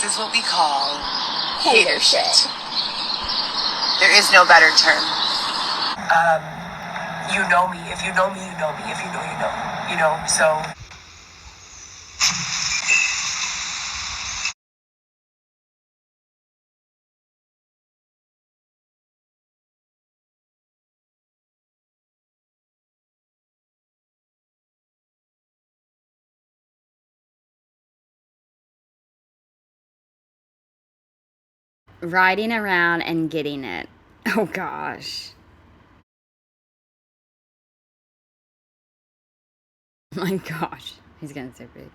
is what we call Hater shit. There is no better term. You know me. If you know me, you know me. If you know, you know. You know, so... Riding around and getting it. Oh gosh. My gosh. He's getting so big.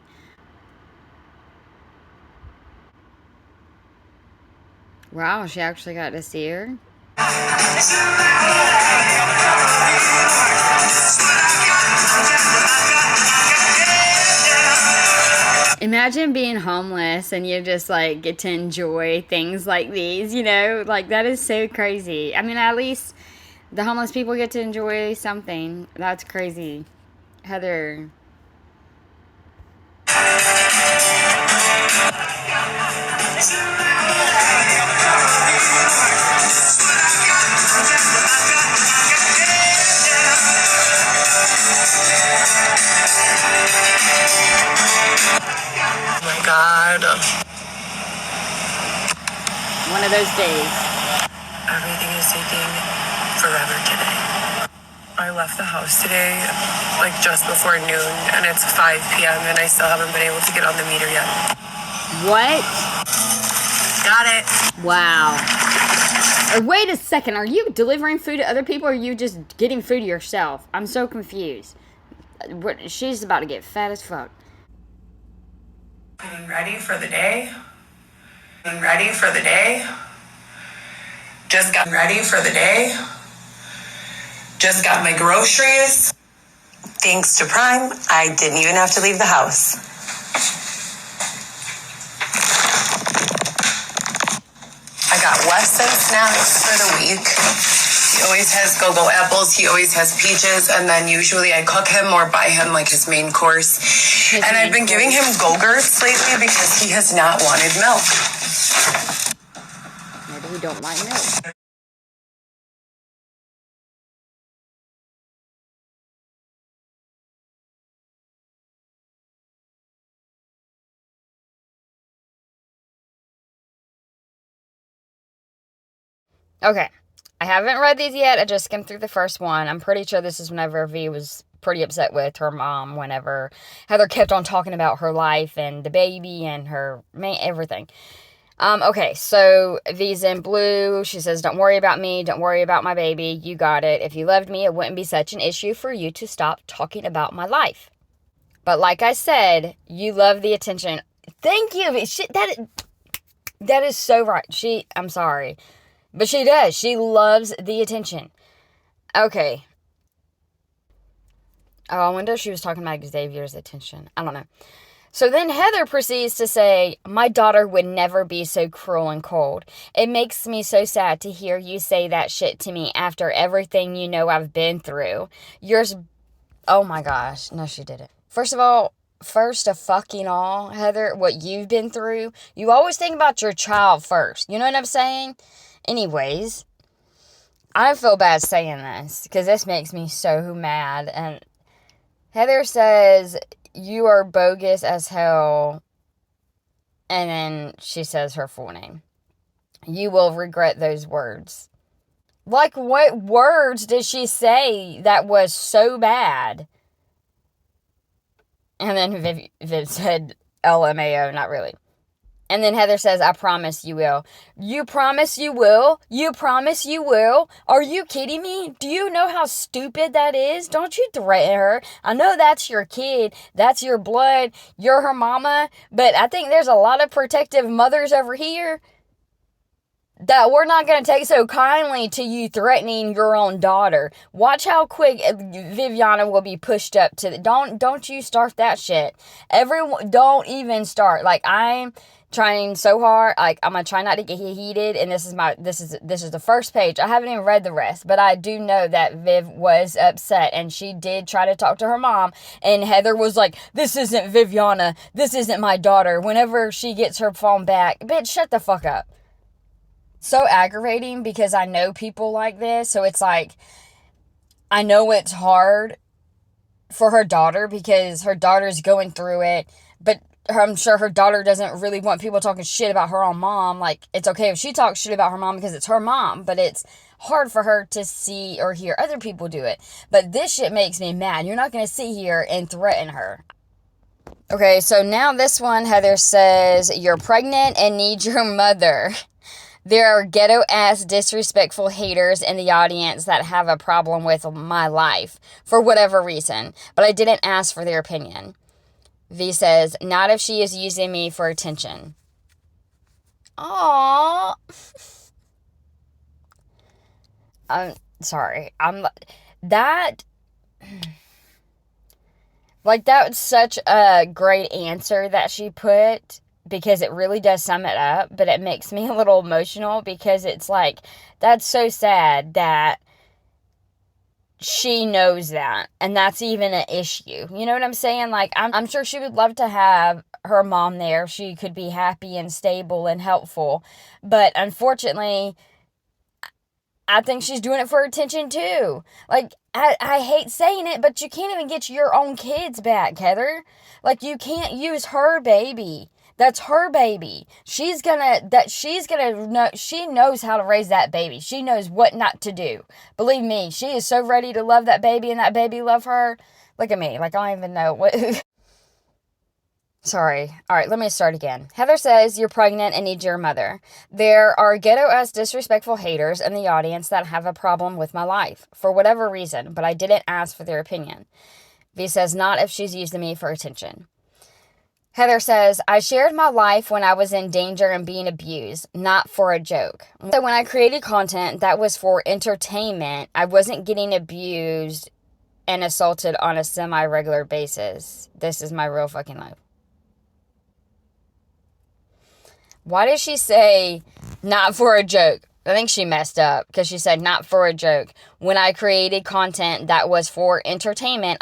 Wow, she actually got to see her. Imagine being homeless and you just like get to enjoy things like these, you know? Like that is so crazy. I mean, at least the homeless people get to enjoy something. That's crazy. Heather. Oh my God. One of those days. Everything is taking forever today. I left the house today, like just before noon, and it's 5 p.m. and I still haven't been able to get on the meter yet. What? Got it. Wow. Wait a second. Are you delivering food to other people or are you just getting food to yourself? I'm so confused. She's about to get fat as fuck. Getting ready for the day. Getting ready for the day. Just got ready for the day. Just got my groceries. Thanks to Prime, I didn't even have to leave the house. I got Weston snacks for the week. He always has go-go apples. He always has peaches. And then usually I cook him or buy him like his main course. And I've been giving him Go-Gurts lately because he has not wanted milk. Maybe he don't like milk. Okay, I haven't read these yet. I just skimmed through the first one. I'm pretty sure this is whenever V was pretty upset with her mom whenever Heather kept on talking about her life and the baby and her everything. Okay, so V's in blue. She says, don't worry about me. Don't worry about my baby. You got it. If you loved me, it wouldn't be such an issue for you to stop talking about my life. But like I said, you love the attention. Thank you. That is so right. I'm sorry. But she does. She loves the attention. Okay. Oh, I wonder if she was talking about Xavier's attention. I don't know. So then Heather proceeds to say, my daughter would never be so cruel and cold. It makes me so sad to hear you say that shit to me after everything you know I've been through. Oh my gosh. No, she didn't. First of fucking all, Heather, what you've been through, you always think about your child first. You know what I'm saying? Anyways, I feel bad saying this because this makes me so mad. And Heather says, you are bogus as hell. And then she says her full name. You will regret those words. Like, what words did she say that was so bad? And then Viv said, LMAO, not really. And then Heather says, I promise you will. You promise you will? You promise you will? Are you kidding me? Do you know how stupid that is? Don't you threaten her. I know that's your kid. That's your blood. You're her mama. But I think there's a lot of protective mothers over here that we're not going to take so kindly to you threatening your own daughter. Watch how quick Viviana will be pushed up to don't you start that shit. Everyone, don't even start. Like, trying so hard. Like, I'm gonna try not to get heated, and this is the first page. I haven't even read the rest, but I do know that Viv was upset, and she did try to talk to her mom, and Heather was like, this isn't Viviana, this isn't my daughter. Whenever she gets her phone back, bitch, shut the fuck up. So aggravating, because I know people like this, so it's like, I know it's hard for her daughter, because her daughter's going through it, but I'm sure her daughter doesn't really want people talking shit about her own mom. Like, it's okay if she talks shit about her mom because it's her mom, but it's hard for her to see or hear other people do it. But this shit makes me mad. You're not going to sit here and threaten her. Okay, so now this one, Heather says, you're pregnant and need your mother. There are ghetto-ass, disrespectful haters in the audience that have a problem with my life, for whatever reason, but I didn't ask for their opinion. V says, not if she is using me for attention. Aww. I'm sorry. That was such a great answer that she put, because it really does sum it up, but it makes me a little emotional, because it's like, that's so sad that she knows that, and that's even an issue. You know what I'm saying? Like, I'm sure she would love to have her mom there. She could be happy and stable and helpful, but unfortunately, I think she's doing it for attention too. Like, I hate saying it, but you can't even get your own kids back, Heather. Like, you can't use her baby. That's her baby. She knows how to raise that baby. She knows what not to do. Believe me, she is so ready to love that baby, and that baby love her. Look at me. Like, I don't even know what. Sorry. All right, let me start again. Heather says, you're pregnant and need your mother. There are ghetto-ass, disrespectful haters in the audience that have a problem with my life, for whatever reason, but I didn't ask for their opinion. V says, not if she's using me for attention. Heather says, I shared my life when I was in danger and being abused, not for a joke. So when I created content that was for entertainment, I wasn't getting abused and assaulted on a semi-regular basis. This is my real fucking life. Why did she say, not for a joke? I think she messed up, because she said, not for a joke. When I created content that was for entertainment,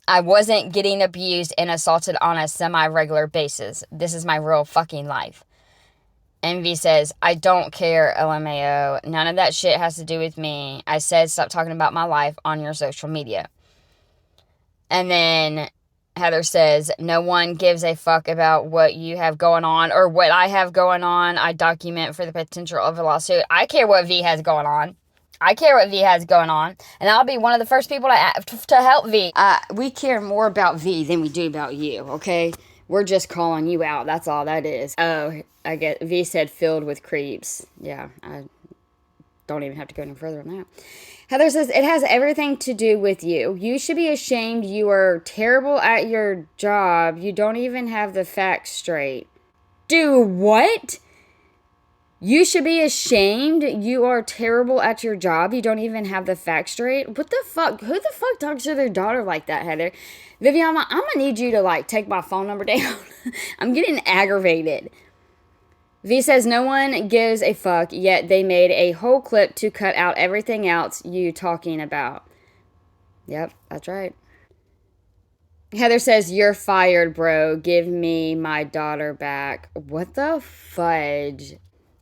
I wasn't getting abused and assaulted on a semi-regular basis. This is my real fucking life. Envy says, I don't care, LMAO. None of that shit has to do with me. I said stop talking about my life on your social media. And then Heather says, no one gives a fuck about what you have going on or what I have going on. I document for the potential of a lawsuit. I care what V has going on. I care what V has going on, and I'll be one of the first people to help V. We care more about V than we do about you, okay? We're just calling you out. That's all that is. Oh, I get V said filled with creeps. Yeah, I don't even have to go any further on that. Heather says, it has everything to do with you. You should be ashamed. You are terrible at your job. You don't even have the facts straight. Do what? You should be ashamed. You are terrible at your job. You don't even have the facts straight. What the fuck? Who the fuck talks to their daughter like that, Heather? Viviana, I'm gonna need you to, like, take my phone number down. I'm getting aggravated. V says, no one gives a fuck, yet they made a whole clip to cut out everything else you talking about. Yep, that's right. Heather says, you're fired, bro. Give me my daughter back. What the fudge?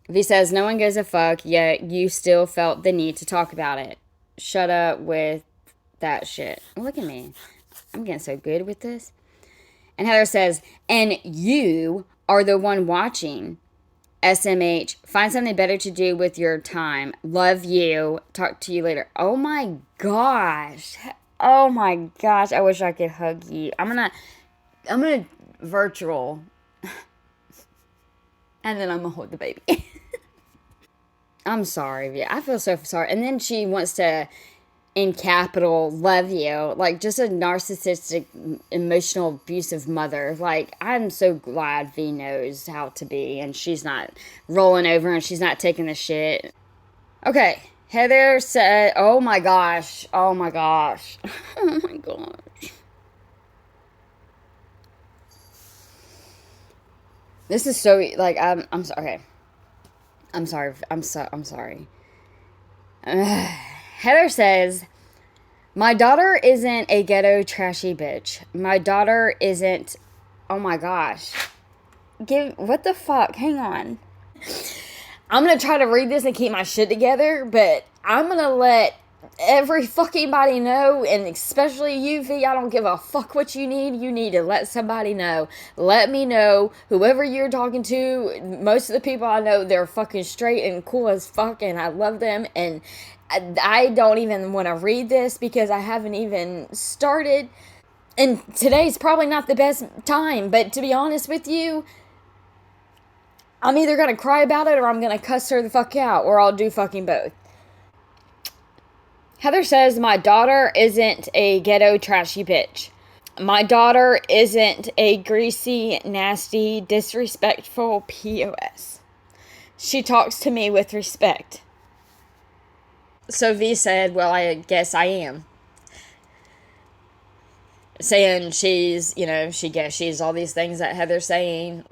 V says, no one gives a fuck, yet you still felt the need to talk about it. Shut up with that shit. Look at me. I'm getting so good with this. And Heather says, and you are the one watching. SMH, find something better to do with your time. Love you. Talk to you later. Oh my gosh. Oh my gosh. I wish I could hug you. I'm gonna virtual. And then I'm gonna hold the baby. I'm sorry. Yeah, I feel so sorry. And then she wants to, in capital, love you. Like, just a narcissistic, emotional, abusive mother. Like, I'm so glad V knows how to be. And she's not rolling over and she's not taking the shit. Okay. Heather said, oh my gosh. Oh my gosh. Oh my gosh. This is so, like, I'm sorry. Okay. I'm sorry. I'm sorry. Heather says, my daughter isn't a ghetto trashy bitch. My daughter isn't, oh my gosh. What the fuck? Hang on. I'm going to try to read this and keep my shit together, but I'm going to let every fucking body know, and especially you, V, I don't give a fuck what you need to let somebody know. Let me know, whoever you're talking to. Most of the people I know, they're fucking straight and cool as fuck, and I love them, and I don't even want to read this because I haven't even started, and today's probably not the best time, but to be honest with you, I'm either going to cry about it or I'm going to cuss her the fuck out, or I'll do fucking both. Heather says, my daughter isn't a ghetto trashy bitch. My daughter isn't a greasy, nasty, disrespectful POS. She talks to me with respect. So V said, well, I guess I am. Saying she's, she's all these things that Heather's saying.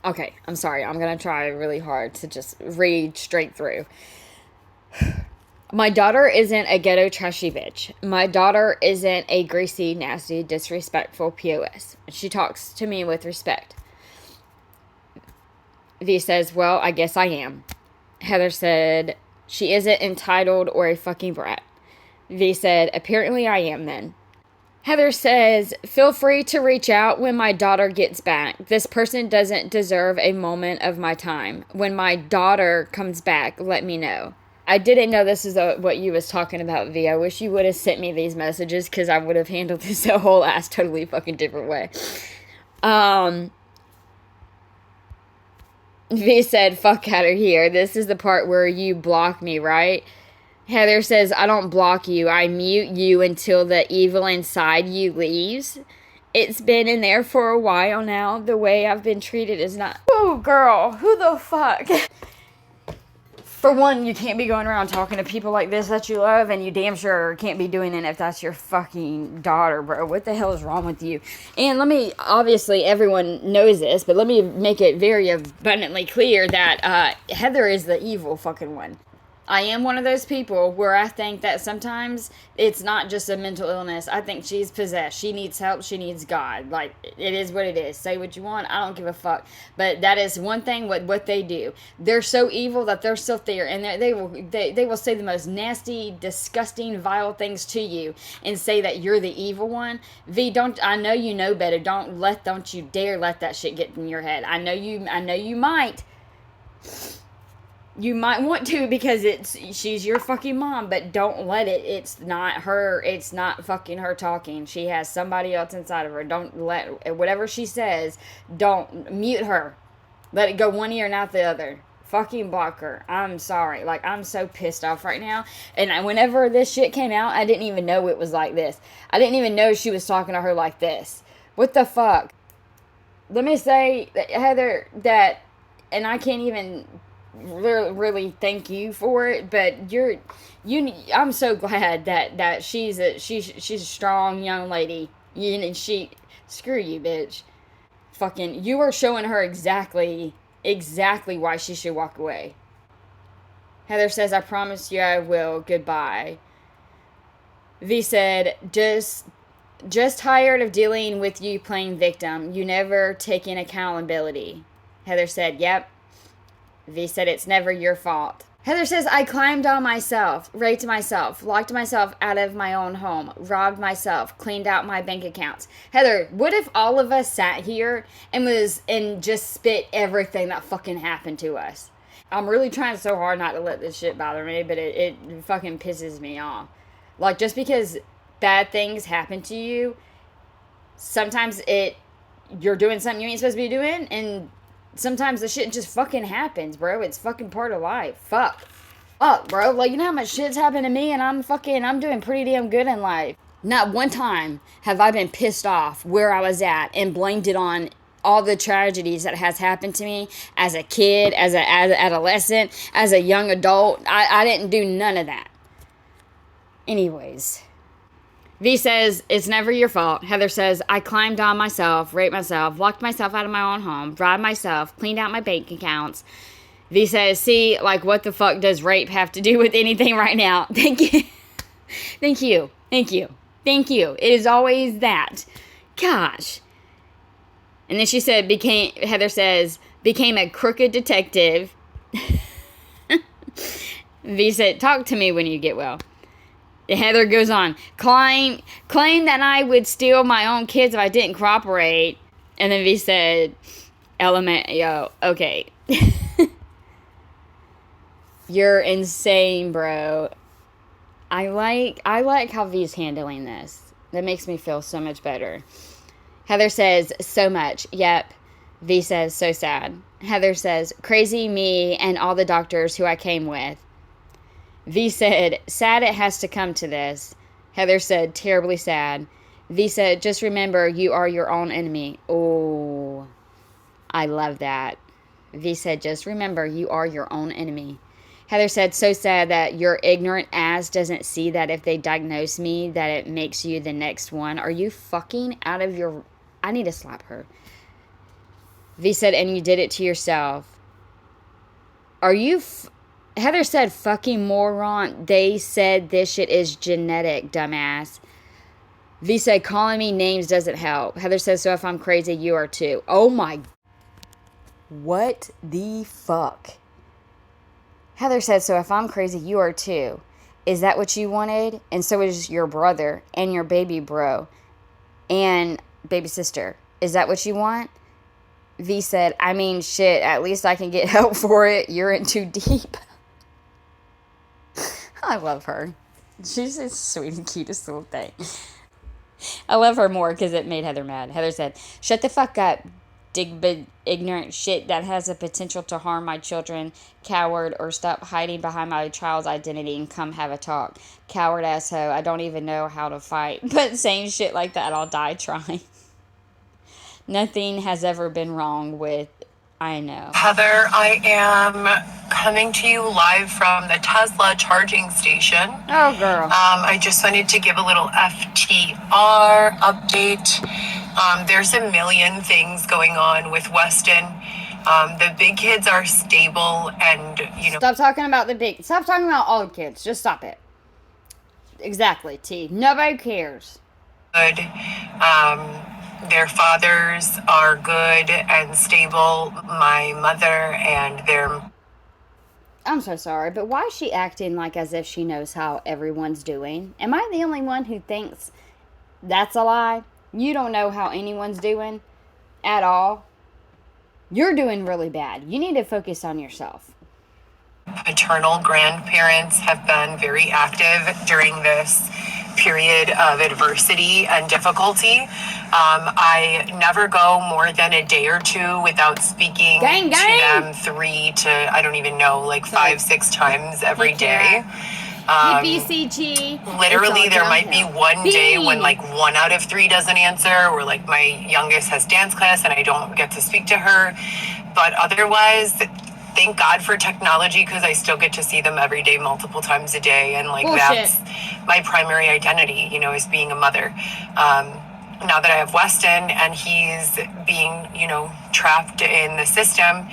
Okay, I'm sorry. I'm going to try really hard to just read straight through. My daughter isn't a ghetto trashy bitch. My daughter isn't a greasy, nasty, disrespectful POS. She talks to me with respect. V says, well, I guess I am. Heather said, she isn't entitled or a fucking brat. V said, apparently I am then. Heather says, feel free to reach out when my daughter gets back. This person doesn't deserve a moment of my time. When my daughter comes back, let me know. I didn't know this is what you was talking about, V. I wish you would have sent me these messages because I would have handled this a whole ass totally fucking different way. V said, fuck out of here. This is the part where you block me, right? Heather says, I don't block you. I mute you until the evil inside you leaves. It's been in there for a while now. The way I've been treated is not... Oh, girl. Who the fuck? For one, you can't be going around talking to people like this that you love, and you damn sure can't be doing it if that's your fucking daughter, bro. What the hell is wrong with you? And obviously everyone knows this, but let me make it very abundantly clear that Heather is the evil fucking one. I am one of those people where I think that sometimes it's not just a mental illness. I think she's possessed. She needs help. She needs God. Like, it is what it is. Say what you want. I don't give a fuck. But that is one thing what they do. They're so evil that they're still there. And they will say the most nasty, disgusting, vile things to you and say that you're the evil one. V, I know you know better. Don't you dare let that shit get in your head. I know you might. You might want to because she's your fucking mom, but don't let it. It's not her. It's not fucking her talking. She has somebody else inside of her. Don't let, whatever she says, don't mute her. Let it go one ear and out the other. Fucking block her. I'm sorry. Like, I'm so pissed off right now. And whenever this shit came out, I didn't even know it was like this. I didn't even know she was talking to her like this. What the fuck? Let me say, Heather, that, and I can't even really thank you for it, but I'm so glad that she's a strong young lady. Screw you, bitch. Fucking, you are showing her exactly why she should walk away. Heather says, I promise you I will. Goodbye. V said, just tired of dealing with you playing victim. You never taking accountability. Heather said, yep. V said, it's never your fault. Heather says, I climbed on myself, raped myself, locked myself out of my own home, robbed myself, cleaned out my bank accounts. Heather, what if all of us sat here and just spit everything that fucking happened to us? I'm really trying so hard not to let this shit bother me, but it fucking pisses me off. Like, just because bad things happen to you, sometimes you're doing something you ain't supposed to be doing, and sometimes the shit just fucking happens, bro. It's fucking part of life. Fuck, bro. Like, you know how much shit's happened to me, and I'm doing pretty damn good in life. Not one time have I been pissed off where I was at and blamed it on all the tragedies that has happened to me as a kid, as an adolescent, as a young adult. I didn't do none of that. Anyways, V says, it's never your fault. Heather says, I climbed on myself, raped myself, locked myself out of my own home, bribed myself, cleaned out my bank accounts. V says, see, like, what the fuck does rape have to do with anything right now? Thank you. Thank you. Thank you. Thank you. It is always that. Gosh. And then she said, Heather says, became a crooked detective. V said, talk to me when you get well. Heather goes on, claim that I would steal my own kids if I didn't cooperate. And then V said, okay. You're insane, bro. I like how V's handling this. That makes me feel so much better. Heather says, so much. Yep. V says, so sad. Heather says, crazy me and all the doctors who I came with. V said, sad it has to come to this. Heather said, terribly sad. V said, just remember, you are your own enemy. Oh, I love that. V said, just remember, you are your own enemy. Heather said, so sad that your ignorant ass doesn't see that if they diagnose me, that it makes you the next one. Are you fucking out of your... I need to slap her. V said, and you did it to yourself. Are you... Heather said, fucking moron. They said this shit is genetic, dumbass. V said, calling me names doesn't help. Heather says, so if I'm crazy, you are too. Oh my... What the fuck? Heather said, so if I'm crazy, you are too. Is that what you wanted? And so is your brother and your baby bro and baby sister. Is that what you want? V said, I mean, shit, at least I can get help for it. You're in too deep. I love her. She's the sweet and cutest little thing. I love her more because it made Heather mad. Heather said, shut the fuck up, ignorant shit that has the potential to harm my children. Coward, or stop hiding behind my child's identity and come have a talk. Coward asshole, I don't even know how to fight. But saying shit like that, I'll die trying. Nothing has ever been wrong with... I know. Heather, I am coming to you live from the Tesla charging station. Oh, girl. I just wanted to give a little FTR update. There's a million things going on with Weston. The big kids are stable and, you know... Stop talking about the big... Stop talking about all the kids. Just stop it. Exactly, T. Nobody cares. Good. Their fathers are good and stable. My mother and their... I'm so sorry, but why is she acting like as if she knows how everyone's doing? Am I the only one who thinks that's a lie? You don't know how anyone's doing at all. You're doing really bad. You need to focus on yourself. Paternal grandparents have been very active during this period of adversity and difficulty. I never go more than a day or two without speaking to them 3 to, I don't even know, like 5-6 times every day. Literally, there might be one day when like 1 out of 3 doesn't answer, or like my youngest has dance class and I don't get to speak to her. But otherwise, thank God for technology, because I still get to see them every day, multiple times a day. And like, that's my primary identity, you know, is being a mother. Now that I have Weston and he's being, you know, trapped in the system,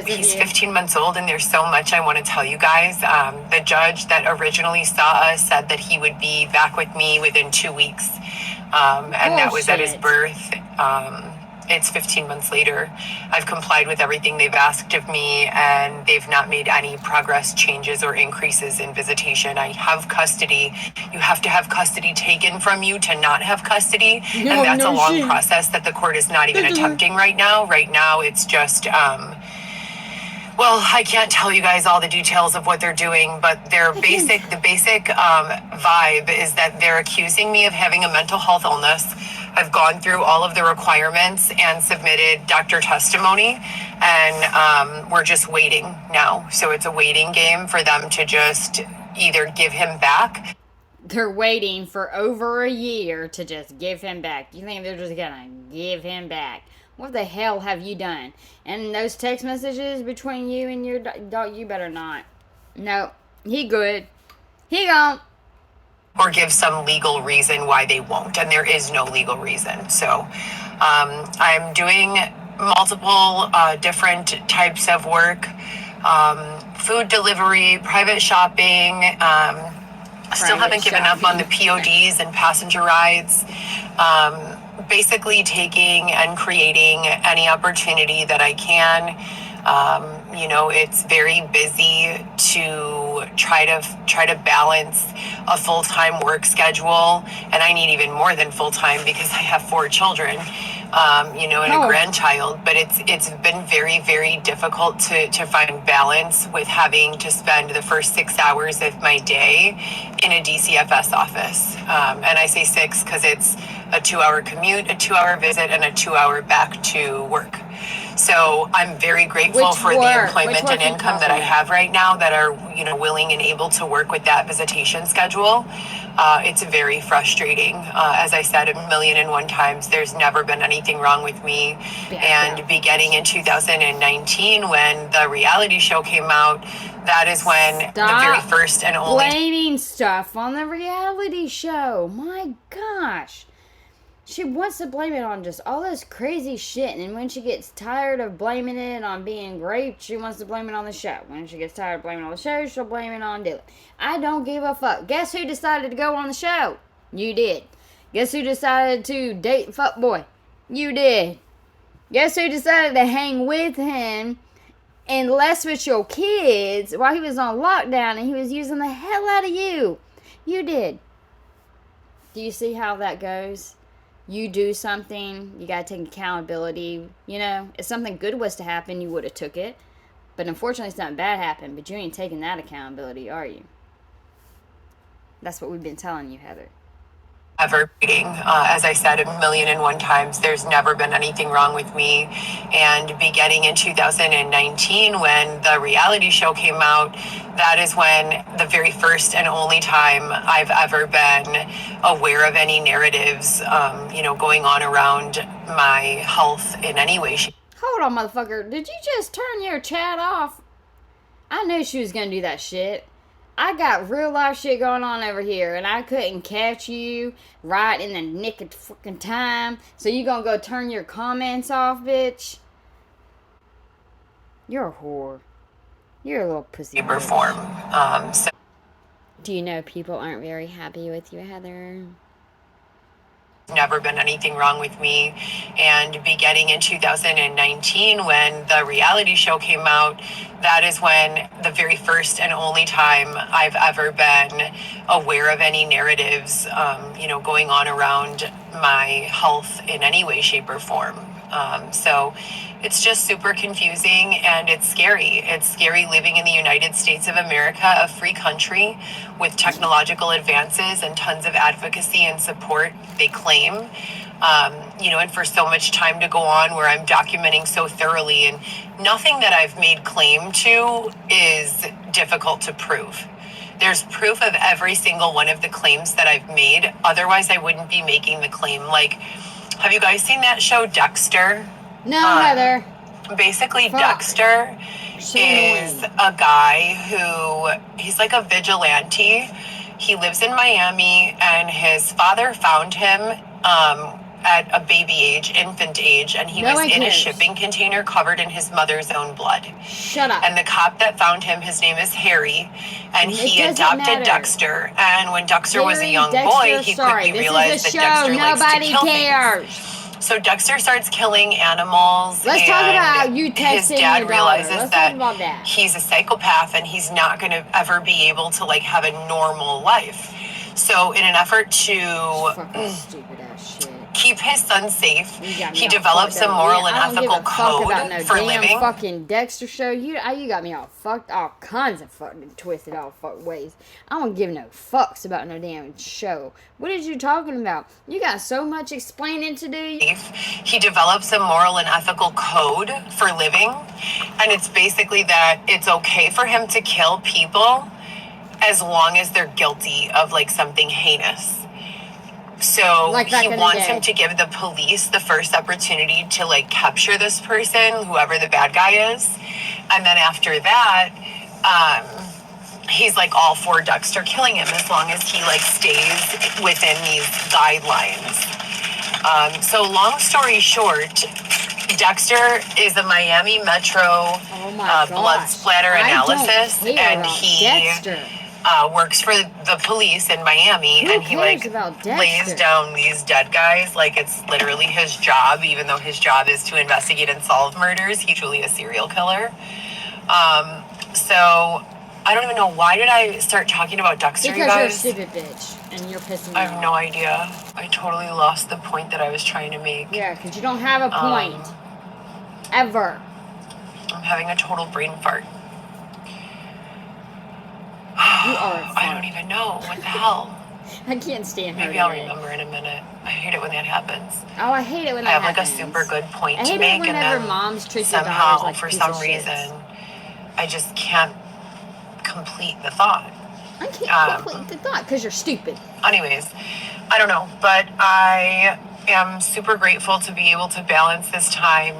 he's 15 months old, and there's so much I want to tell you guys. The judge that originally saw us said that he would be back with me within 2 weeks. And that was at his birth. It's 15 months later. I've complied with everything they've asked of me, and they've not made any progress, changes, or increases in visitation. I have custody. You have to have custody taken from you to not have custody. And that's a long process that the court is not even attempting right now. Right now, it's just, well, I can't tell you guys all the details of what they're doing, but the basic vibe is that they're accusing me of having a mental health illness. I've gone through all of the requirements and submitted doctor testimony, and we're just waiting now. So it's a waiting game for them to just either give him back. They're waiting for over a year to just give him back. You think they're just gonna give him back? What the hell have you done? And those text messages between you and your dog, you better not. No, he good. He gone. or give some legal reason why they won't. And there is no legal reason. So I'm doing multiple different types of work, food delivery, private shopping. Still haven't given up on the PODs and passenger rides. Basically taking and creating any opportunity that I can. It's very busy to try to balance a full-time work schedule, and I need even more than full-time because I have 4 children, and a grandchild. But it's been very, very difficult to find balance with having to spend the first 6 hours of my day in a DCFS office. And I say 6 because it's a 2-hour commute, a 2-hour visit, and a 2-hour back to work. So I'm very grateful for the employment and income that I have right now that are, willing and able to work with that visitation schedule. It's very frustrating. As I said 1,000,001 times, there's never been anything wrong with me. And beginning in 2019, when the reality show came out, that is when the very first and only blaming stuff on the reality show. My gosh. She wants to blame it on just all this crazy shit, and when she gets tired of blaming it on being raped, she wants to blame it on the show. When she gets tired of blaming it on the show, she'll blame it on Dylan. I don't give a fuck. Guess who decided to go on the show? You did. Guess who decided to date fuckboy? You did. Guess who decided to hang with him and less with your kids while he was on lockdown and he was using the hell out of you? You did. Do you see how that goes? You do something, you gotta take accountability. If something good was to happen, you would have took it. But unfortunately, something bad happened, but you ain't taking that accountability, are you? That's what we've been telling you, Heather. Ever reading. As I said 1,000,001 times, there's never been anything wrong with me. And beginning in 2019, when the reality show came out, that is when the very first and only time I've ever been aware of any narratives, going on around my health in any way. Hold on, motherfucker. Did you just turn your chat off? I knew she was gonna do that shit. I got real life shit going on over here, and I couldn't catch you right in the nick of fucking time. So you gonna go turn your comments off, bitch? You're a whore. You're a little pussy. Perform. Do you know people aren't very happy with you, Heather? Never been anything wrong with me. And beginning in 2019, when the reality show came out, that is when the very first and only time I've ever been aware of any narratives, going on around my health in any way, shape, or form. So it's just super confusing and it's scary. It's scary living in the United States of America, a free country with technological advances and tons of advocacy and support, they claim. And for so much time to go on where I'm documenting so thoroughly, and nothing that I've made claim to is difficult to prove. There's proof of every single one of the claims that I've made. Otherwise, I wouldn't be making the claim. Like, have you guys seen that show Dexter? No, Heather. Basically, Dexter is a guy he's like a vigilante. He lives in Miami, and his father found him at a baby age, infant age, and he was in a shipping container covered in his mother's own blood. Shut up. And the cop that found him, his name is Harry, and he adopted Dexter. And when Dexter was a young boy, he quickly realized that Dexter likes to kill things. So Dexter starts killing animals. Let's talk about you texting his dad your realizes Let's that, talk about that he's a psychopath and he's not going to ever be able to have a normal life. So in an effort to stupid ass shit. Keep his son safe, he develops a moral and ethical code for living. Fucking Dexter show. You got me all fucked, all kinds of fucking twisted, all fucked ways. I don't give no fucks about no damn show. What is you talking about? You got so much explaining to do. He develops a moral and ethical code for living, and it's basically that it's okay for him to kill people as long as they're guilty of something heinous. So he wants him to give the police the first opportunity to capture this person, whoever the bad guy is. And then after that, he's like all for Dexter killing him as long as he like stays within these guidelines. So long story short, Dexter is a Miami Metro blood splatter analysis, and he works for the police in Miami. Who and he like lays down these dead guys like it's literally his job, even though his job is to investigate and solve murders. He's truly a serial killer. So I don't even know, why did I start talking about Dexter, because you guys? you're a stupid bitch and you're pissing me I have no idea. I totally lost the point that I was trying to make. Yeah, because you don't have a point. Ever. I'm having a total brain fart. You are a fart. I don't even know. What the hell? I can't stand her. Maybe I'll remember in a minute. I hate it when that happens. Oh, I hate it when that happens. I have like a super good point I hate to make, it whenever and then moms treat their somehow, daughters like for piece some of reason, shits. I just can't complete the thought. I can't complete the thought because you're stupid. Anyways, I don't know, but I am super grateful to be able to balance this time,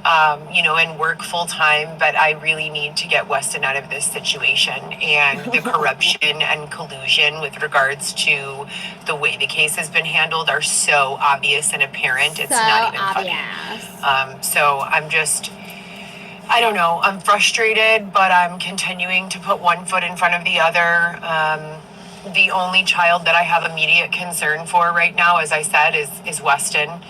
and work full time, but I really need to get Weston out of this situation, and the corruption and collusion with regards to the way the case has been handled are so obvious and apparent. It's not even funny. So I don't know. I'm frustrated, but I'm continuing to put one foot in front of the other. The only child that I have immediate concern for right now, as I said, is Weston.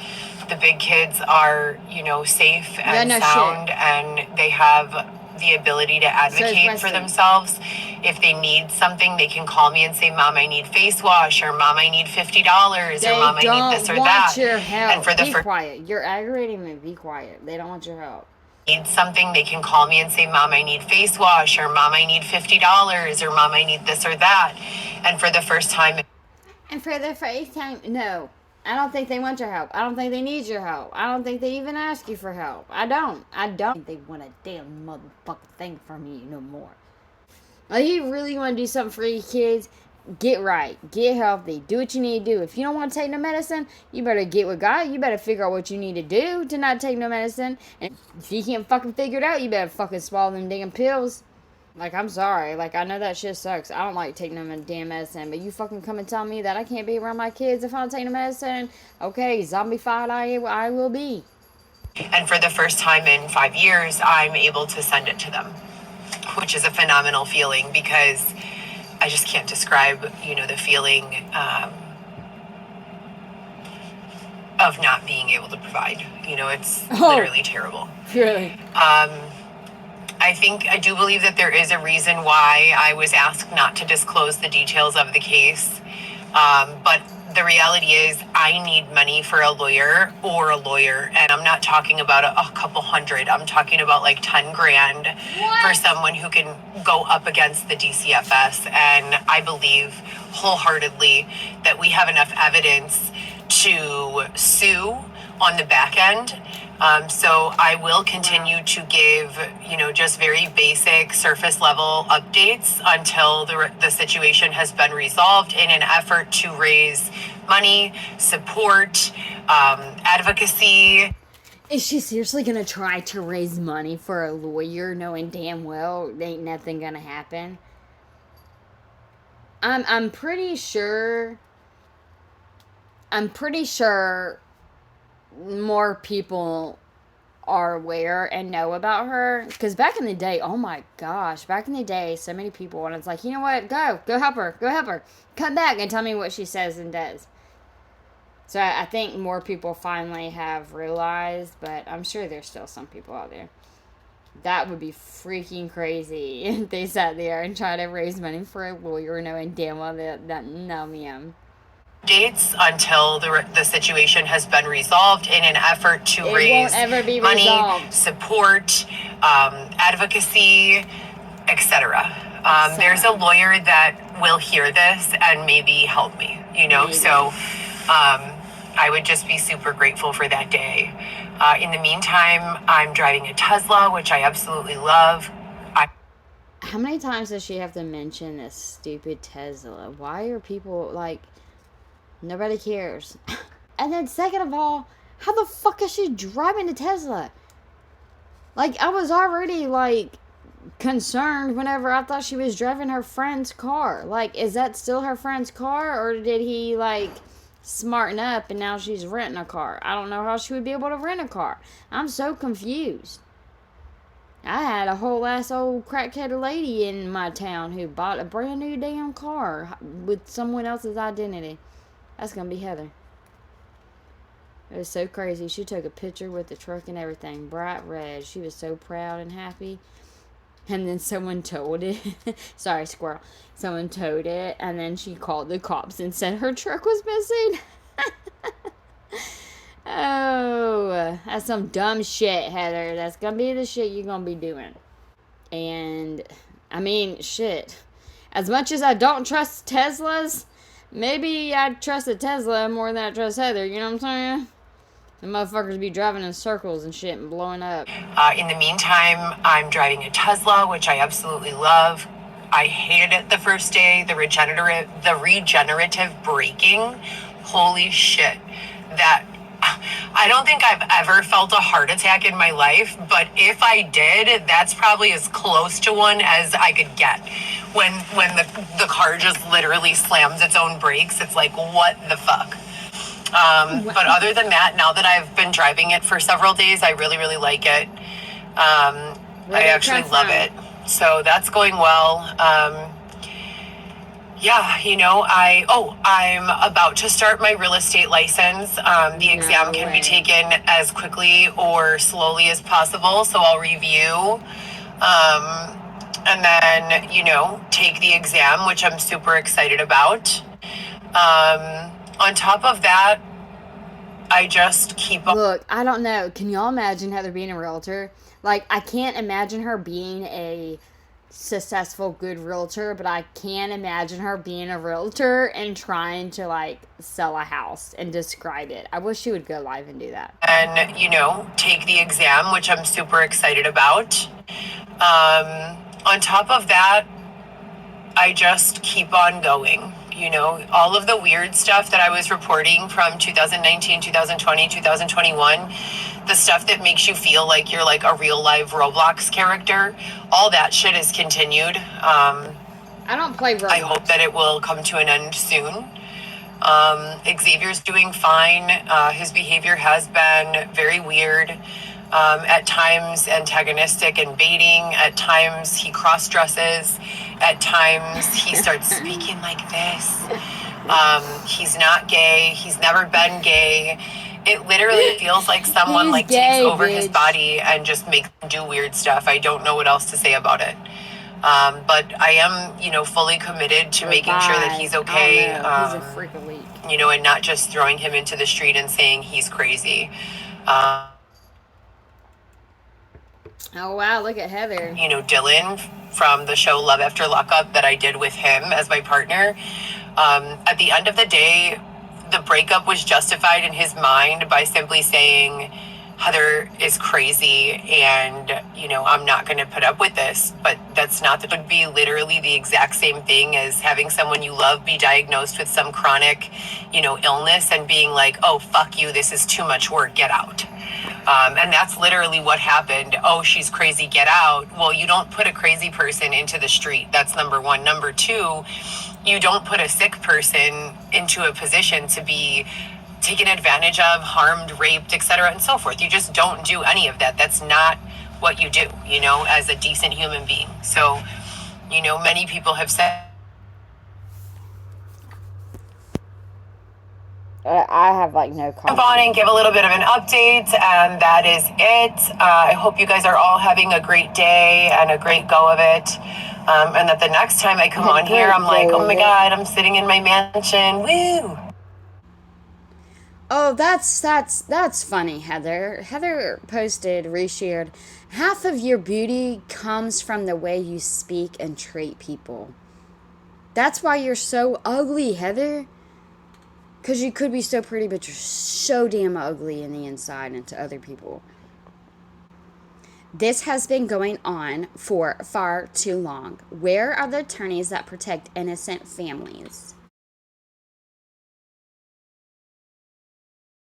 The big kids are, safe and sound, and they have the ability to advocate for themselves. If they need something, they can call me and say, "Mom, I need face wash," or "Mom, I need $50," or "Mom, I need this or that." Your help. And for the be quiet. You're aggravating me. Be quiet. They don't want your help. Need something, they can call me and say, "Mom, I need face wash," or "Mom, I need $50," or "Mom, I need this or that." And for the first time, no. I don't think they want your help. I don't think they need your help. I don't think they even ask you for help. I don't think they want a damn motherfucking thing from you no more. Like, you really want to do something for your kids? Get right. Get healthy. Do what you need to do. If you don't want to take no medicine, you better get with God. You better figure out what you need to do to not take no medicine. And if you can't fucking figure it out, you better fucking swallow them damn pills. Like, I'm sorry. Like, I know that shit sucks. I don't like taking no damn medicine. But you fucking come and tell me that I can't be around my kids if I don't take no medicine. Okay, zombified I will be. And for the first time in 5 years, I'm able to send it to them, which is a phenomenal feeling, because I just can't describe, the feeling of not being able to provide. It's literally terrible. Really? I do believe that there is a reason why I was asked not to disclose the details of the case. But the reality is I need money for a lawyer. And I'm not talking about a couple hundred. I'm talking about like 10 grand for someone who can go up against the DCFS. And I believe wholeheartedly that we have enough evidence to sue on the back end. So I will continue to give, just very basic surface level updates until the situation has been resolved, in an effort to raise money, support, advocacy. Is she seriously going to try to raise money for a lawyer, knowing damn well ain't nothing going to happen? I'm pretty sure more people are aware and know about her, because back in the day, oh my gosh, so many people, and it's like, you know what, go help her, come back and tell me what she says and does. So I think more people finally have realized, but I'm sure there's still some people out there. That would be freaking crazy if they sat there and tried to raise money for a lawyer knowing damn well that no, ma'am. Dates until the situation has been resolved, in an effort to raise money, support, advocacy, etc. There's a lawyer that will hear this and maybe help me, so I would just be super grateful for that day. In the meantime, I'm driving a Tesla, which I absolutely love. How many times does she have to mention this stupid Tesla? Why are people like... Nobody cares. And then second of all, how the fuck is she driving a Tesla? Like, I was already, like, concerned whenever I thought she was driving her friend's car. Like, is that still her friend's car, or did he, like, smarten up and now she's renting a car? I don't know how she would be able to rent a car. I'm so confused. I had a whole ass old crackhead lady in my town who bought a brand new damn car with someone else's identity. That's gonna be Heather. It was so crazy. She took a picture with the truck and everything, bright red. She was so proud and happy. And then someone towed it. Sorry, squirrel. Someone towed it, and then she called the cops and said her truck was missing. Oh, that's some dumb shit, Heather. That's gonna be the shit you're gonna be doing. And, I mean, shit. As much as I don't trust Teslas, maybe I trust a Tesla more than I trust Heather, you know what I'm saying? The motherfuckers be driving in circles and shit and blowing up. In the meantime, I'm driving a Tesla, which I absolutely love. I hated it the first day. The regenerative braking. Holy shit. I don't think I've ever felt a heart attack in my life, but if I did, that's probably as close to one as I could get. When the car just literally slams its own brakes, it's like, what the fuck? But other than that, now that I've been driving it for several days, I really, really like it. I actually love it. So that's going well. Yeah, you know, I'm about to start my real estate license. The exam can be taken as quickly or slowly as possible. So I'll review, and then, you know, take the exam, which I'm super excited about. On top of that, I just keep on. Look, I don't know. Can y'all imagine Heather being a realtor? Like, I can't imagine her being a successful, good realtor, but I can imagine her being a realtor and trying to, like, sell a house and describe it. I wish she would go live and do that. And, you know, take the exam, which I'm super excited about. On top of that, I just keep on going. You know, all of the weird stuff that I was reporting from 2019, 2020, 2021, the stuff that makes you feel like you're like a real live Roblox character, all that shit is continued. I don't play Roblox. I hope that it will come to an end soon. Xavier's doing fine. His behavior has been very weird. At times antagonistic and baiting. At times he cross-dresses. At times he starts speaking like this. He's not gay. He's never been gay. It literally feels like someone like takes over his body and just makes him do weird stuff. I don't know what else to say about it. But I am, you know, fully committed to making sure that he's okay. He's a freak of a leak. You know, and not just throwing him into the street and saying he's crazy. Oh, wow, look at Heather. You know, Dylan from the show Love After Lockup that I did with him as my partner. At the end of the day, the breakup was justified in his mind by simply saying, Heather is crazy and, you know, I'm not going to put up with this. But that's not, that would be literally the exact same thing as having someone you love be diagnosed with some chronic, you know, illness and being like, oh, fuck you, this is too much work, get out. And that's literally what happened. Oh, she's crazy, get out. Well, you don't put a crazy person into the street. That's number one. Number two, you don't put a sick person into a position to be taken advantage of, harmed, raped, etc., and so forth. You just don't do any of that. That's not what you do, you know, as a decent human being. So, you know, many people have said, I have, like, no comment. jump on and give a little bit of an update, and that is it. I hope you guys are all having a great day and a great go of it. And that the next time I come on here, I'm like, oh my God, I'm sitting in my mansion. Woo! Oh, that's funny, Heather. Heather posted, reshared, half of your beauty comes from the way you speak and treat people. That's why you're so ugly, Heather. Because you could be so pretty, but you're so damn ugly in the inside and to other people. This has been going on for far too long. Where are the attorneys that protect innocent families?